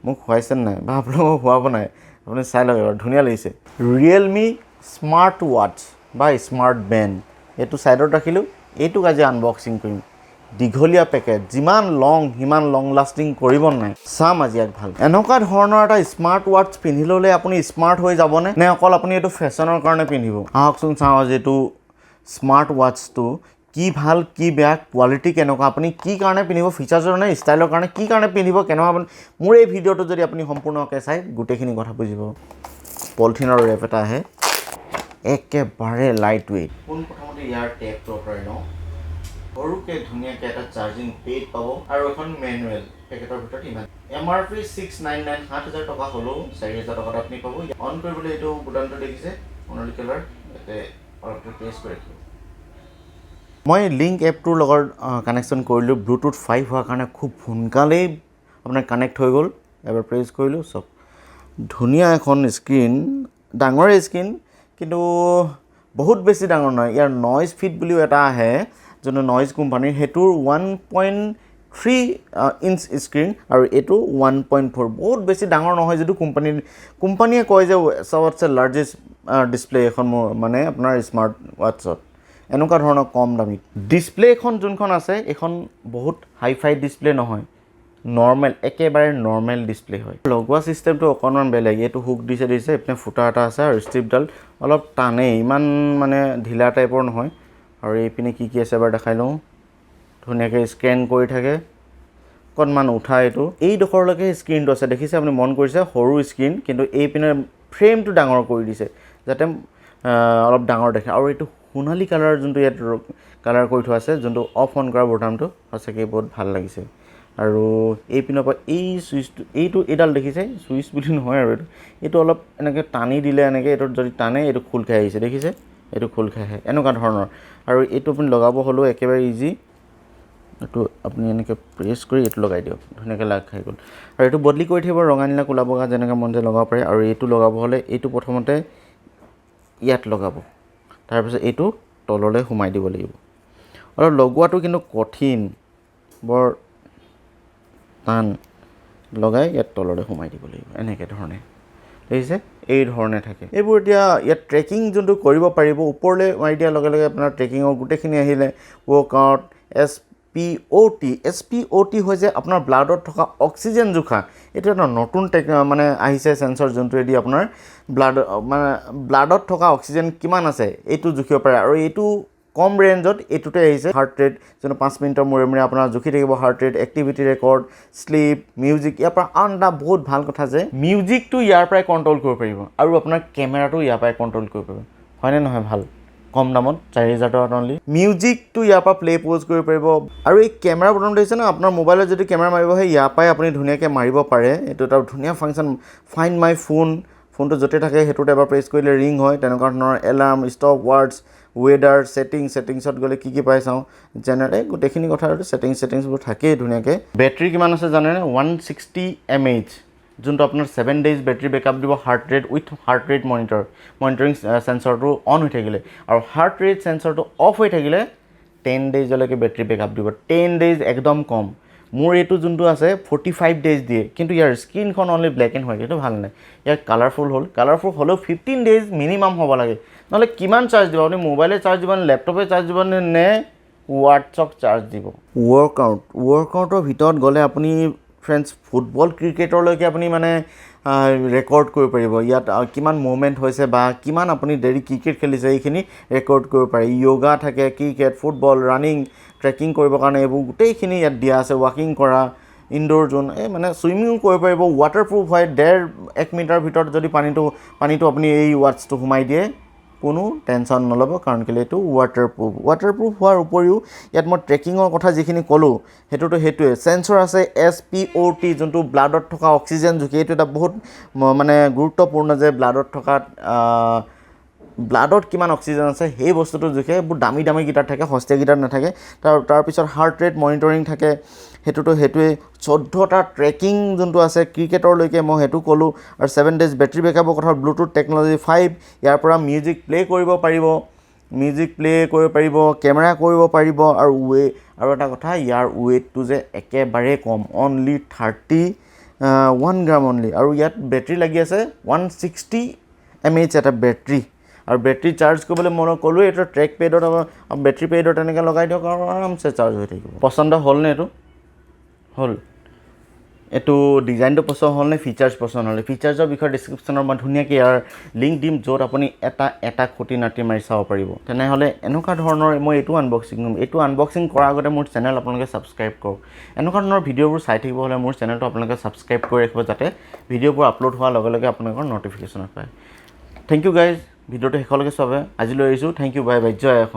মোক খুৱাইছে নাই বা আপোনালোকক খুৱাব নাই আপুনি চাই লওক এবাৰ ধুনীয়া লাগিছে ৰিয়েলমি স্মাৰ্ট ৱাটচ বা স্মাৰ্ট বেণ্ড এইটো ছাইডত ৰাখিলোঁ এইটোক আজি আনবক্সিং কৰিম দীঘলীয়া পেকেট যিমান লং সিমান লং লাষ্টিং কৰিব নাই চাম আজি ইয়াক ভাল এনেকুৱা ধৰণৰ এটা স্মাৰ্ট ৱাটচ পিন্ধি ল'লে আপুনি স্মাৰ্ট হৈ যাবনে নে অকল আপুনি এইটো ফেশ্বনৰ কাৰণে পিন্ধিব আহকচোন চাওঁ আজি এইটো স্মাৰ্ট ৱাটচটো কি ভাল কি বেয়া কোৱালিটি কেনেকুৱা আপুনি কি কাৰণে পিন্ধিব ফিচাৰ্ছৰ নে ষ্টাইলৰ কাৰণে কি কাৰণে পিন্ধিব কেনেকুৱা আপুনি মোৰ এই ভিডিঅ'টো যদি আপুনি সম্পূৰ্ণকৈ চাই গোটেইখিনি কথা বুজিব পলিথিনৰ ৰেপ এটা আহে একেবাৰে লাইট ৱেইট প্ৰথমতে ইয়াৰ টেপটো আঁতৰাই লওঁ সৰুকৈ ধুনীয়াকৈ এটা চাৰ্জিং পেড পাব আৰু এখন মেনুৱেল পেকেটৰ ভিতৰত ইমান MRP 699 7,000 টকা হ'লেও 4,000 টকাত আপুনি পাব অন কৰিবলৈ এইটো বুটানটো দেখিছে সোণালী কালাৰ ইয়াতে অলপ প্ৰেছ কৰি ৰাখিব মই লিংক এপটোৰ লগত কানেকশ্যন কৰিলোঁ ব্লুটুথ 5 হোৱাৰ কাৰণে খুব সোনকালেই আপোনাৰ কানেক্ট হৈ গ'ল এবাৰ প্ৰেছ কৰিলোঁ চব ধুনীয়া এখন স্ক্ৰীন ডাঙৰে স্ক্ৰীন কিন্তু বহুত বেছি ডাঙৰ নহয় ইয়াৰ নইজ ফিট বুলিও এটা আহে যোনটো নইজ কোম্পানীৰ সেইটোৰ 1.3 ইঞ্চ স্ক্ৰীন আৰু এইটো 1.4 বহুত বেছি ডাঙৰ নহয় যিটো কোম্পানীয়ে কয় যে চবতছে লাৰ্জেষ্ট ডিছপ্লে এখন মানে আপোনাৰ স্মাৰ্ট ৱাটছত এনেকুৱা ধৰণৰ কম দামী ডিছপ্লে এখন যোনখন আছে এইখন বহুত হাই ফাই ডিছপ্লে নহয় নৰ্মেল একেবাৰে নৰ্মেল ডিছপ্লে হয় লগোৱা চিষ্টেমটো অকণমান বেলেগ এইটো হুক দিছে এইপিনে ফুটা এটা আছে আৰু ষ্ট্ৰিপডাল অলপ টানেই ইমান মানে ঢিলা টাইপৰ নহয় আৰু এইপিনে কি আছে এবাৰ দেখাই লওঁ ধুনীয়াকৈ স্কেন কৰি থাকে অকণমান উঠা এইডোখৰলৈকে স্ক্ৰীনটো আছে দেখিছে আপুনি মন কৰিছে সৰু স্ক্ৰীন কিন্তু এইপিনে ফ্ৰেমটো ডাঙৰ কৰি দিছে যাতে অলপ ডাঙৰ দেখে আৰু এইটো সোণালী কালাৰ যোনটো ইয়াত কালাৰ কৰি থোৱা আছে যোনটো অফ অন কৰা বটামটো সঁচাকৈ বহুত ভাল লাগিছে আৰু এইপিনৰ পৰা এই চুইচটো এইডাল দেখিছে চুইচ বুলি নহয় আৰু এইটো অলপ এনেকৈ টানি দিলে এনেকৈ এইটোত যদি টানে এইটো খোল খাই আহিছে দেখিছে এইটো খোল খাই আহে এনেকুৱা ধৰণৰ আৰু এইটো আপুনি লগাব হ'লেও একেবাৰে ইজি এইটো আপুনি এনেকৈ প্ৰেছ কৰি এইটো লগাই দিয়ক ধুনীয়াকৈ লাগ খাই গ'ল আৰু এইটো বদলি কৰি থাকিব ৰঙা নীলা ক'লা বগা যেনেকৈ মন যায় লগাব পাৰে আৰু এইটো লগাব হ'লে এইটো প্ৰথমতে ইয়াত লগাব তাৰপিছত এইটো তললৈ সোমাই দিব লাগিব অলপ লগোৱাটো কিন্তু কঠিন বৰ টান লগাই ইয়াত তললৈ সোমাই দিব লাগিব এনেকৈ ধৰণে দেখিছে এই ধৰণে থাকে এইবোৰ এতিয়া ইয়াত ট্ৰেকিং যোনটো কৰিব পাৰিব ওপৰলৈ মাৰি দিয়াৰ লগে লগে আপোনাৰ ট্ৰেকিঙৰ গোটেইখিনি আহিলে ৱৰ্কআউট SpOT হৈছে আপোনাৰ ব্লাডত থকা অক্সিজেন জোখা এইটো এটা নতুন মানে আহিছে সেন্সৰ যোনটোৱেদি আপোনাৰ ব্লাডত থকা অক্সিজেন কিমান আছে এইটো জুখিব পাৰে আৰু এইটো কম ৰেঞ্জত এইটোতে আহিছে হাৰ্ট ৰেট যোনটো 5 মিনিটৰ মূৰে মূৰে আপোনাৰ জুখি থাকিব heart rate activity record sleep music ইয়াৰ পৰা আন এটা বহুত ভাল কথা যে মিউজিকটো ইয়াৰ পৰাই কণ্ট্ৰল কৰিব পাৰিব আৰু আপোনাৰ কেমেৰাটো ইয়াৰ পৰাই কণ্ট্ৰল কৰিব পাৰিব হয়নে নহয় ভাল কম দামত 4,000 টকাত অনলি মিউজিকটো ইয়াৰ পৰা প্লে প'জ কৰিব পাৰিব আৰু এই কেমেৰা বটন দেখিছে ন আপোনাৰ মোবাইলত যদি কেমেৰা মাৰিব হয় ইয়াৰ পৰাই আপুনি ধুনীয়াকৈ মাৰিব পাৰে এইটো এটা ধুনীয়া ফাংচন ফাইণ্ড মাই ফোনটো য'তে থাকে সেইটোত এবাৰ প্ৰেছ কৰিলে ৰিং হয় তেনেকুৱা ধৰণৰ এলাৰ্ম ষ্টপ ৱাৰ্ডছ ৱেডাৰ ছেটিংছত গ'লে কি পাই চাওঁ জেনেৰেল গোটেইখিনি কথা আৰু ছেটিংছবোৰ থাকেই ধুনীয়াকৈ বেটাৰী কিমান আছে জানেনে 160 mAh যোনটো আপোনাৰ 7 days বেটাৰী বেকআপ দিব heart rate with heart rate monitoring সেন্সৰটো অন হৈ থাকিলে আৰু হাৰ্ট ৰেট সেন্সৰটো অফ হৈ থাকিলে 10 daysলৈকে বেটাৰী বেকআপ দিব 10 days একদম কম মোৰ এইটো যোনটো আছে 45 days দিয়ে কিন্তু ইয়াৰ স্ক্ৰীনখন অনলি ব্লেক এণ্ড হোৱাইট এইটো ভাল নাই ইয়াৰ কালাৰফুল হ'লেও 15 days মিনিমাম হ'ব লাগে নহ'লে কিমান চাৰ্জ দিব আপুনি মোবাইলে চাৰ্জ দিব নে লেপটপে চাৰ্জ দিব নে ৱাটছক চাৰ্জ দিব ৱৰ্কআউটৰ ভিতৰত গ'লে আপুনি ফ্ৰেণ্ডছ ফুটবল ক্ৰিকেটৰলৈকে আপুনি মানে ৰেকৰ্ড কৰিব পাৰিব ইয়াত কিমান মুভমেণ্ট হৈছে বা কিমান আপুনি দেৰি ক্ৰিকেট খেলিছে এইখিনি ৰেকৰ্ড কৰিব পাৰে য়োগা থাকে ক্ৰিকেট ফুটবল ৰানিং ট্ৰেকিং কৰিবৰ কাৰণে এইবোৰ গোটেইখিনি ইয়াত দিয়া আছে ৱাকিং কৰা ইনডোৰ জোন মানে চুইমিঙো কৰিব পাৰিব ৱাটাৰপ্ৰুফ হয় 1.5 মিটাৰ ভিতৰত যদি পানীটো আপুনি এই ৱাটচটো সোমাই দিয়ে কোনো টেনশ্যন নল'ব কাৰণ কেলৈ এইটো ৱাটাৰপ্ৰুফ হোৱাৰ উপৰিও ইয়াত মই ট্ৰেকিঙৰ কথা যিখিনি ক'লোঁ সেইটোৱে সেন্সৰ আছে SpOT যোনটো ব্লাডত থকা অক্সিজেন জুখি এইটো এটা বহুত মানে গুৰুত্বপূৰ্ণ যে ব্লাডত কিমান অক্সিজেন আছে সেই বস্তুটো জুখে বহুত দামী গীটাৰ থাকে সস্তীয়া গীটাৰ নাথাকে তাৰপিছত হাৰ্ট ৰেট মনিটৰিং থাকে সেইটোৱে 14টা ট্ৰেকিং যোনটো আছে ক্ৰিকেটৰলৈকে মই সেইটো ক'লোঁ আৰু 7 days বেটাৰী বেকআপৰ কথা ব্লুটুথ টেকন'লজি 5 ইয়াৰ পৰা মিউজিক প্লে কৰিব পাৰিব কেমেৰা কৰিব পাৰিব আৰু এটা কথা ইয়াৰ ৱেইটটো যে একেবাৰে কম অনলি 30 1 গ্ৰাম অনলি আৰু ইয়াত বেটাৰী লাগি আছে 160 mAh এটা বেটাৰী আৰু বেটাৰী চাৰ্জ কৰিবলৈ মই ক'লোঁ এইটো ট্ৰেক পেডত বেটাৰী পেডত এনেকৈ লগাই দিয়ক আৰু আৰামছে চাৰ্জ হৈ থাকিব পচন্দ হ'লনে এইটো হ'ল এইটো ডিজাইনটো পচন্দ হ'লনে ফিচাৰ্ছ পচন্দ হ'লে ফিচাৰ্ছৰ বিষয়ে ডিছক্ৰিপশ্যনৰ মই ধুনীয়াকৈ ইয়াৰ লিংক দিম য'ত আপুনি এটা খুঁটি নাটি মাৰি চাব পাৰিব তেনেহ'লে এনেকুৱা ধৰণৰ মই এইটো আনবক্সিং কৰাৰ আগতে মোৰ চেনেল আপোনালোকে ছাবস্ক্ৰাইব কৰক এনেকুৱা ধৰণৰ ভিডিঅ'বোৰ চাই থাকিব হ'লে মোৰ চেনেলটো আপোনালোকে ছাবস্ক্ৰাইব কৰি ৰাখিব যাতে ভিডিঅ'বোৰ আপলোড হোৱাৰ লগে লগে আপোনালোকৰ ন'টিফিকেশ্যন পায় থেংক ইউ গাইজ ভিডিঅ'টো শেষলৈকে চাব আজিলৈ এৰিছোঁ থেংক ইউ বাই বাই জয় অসম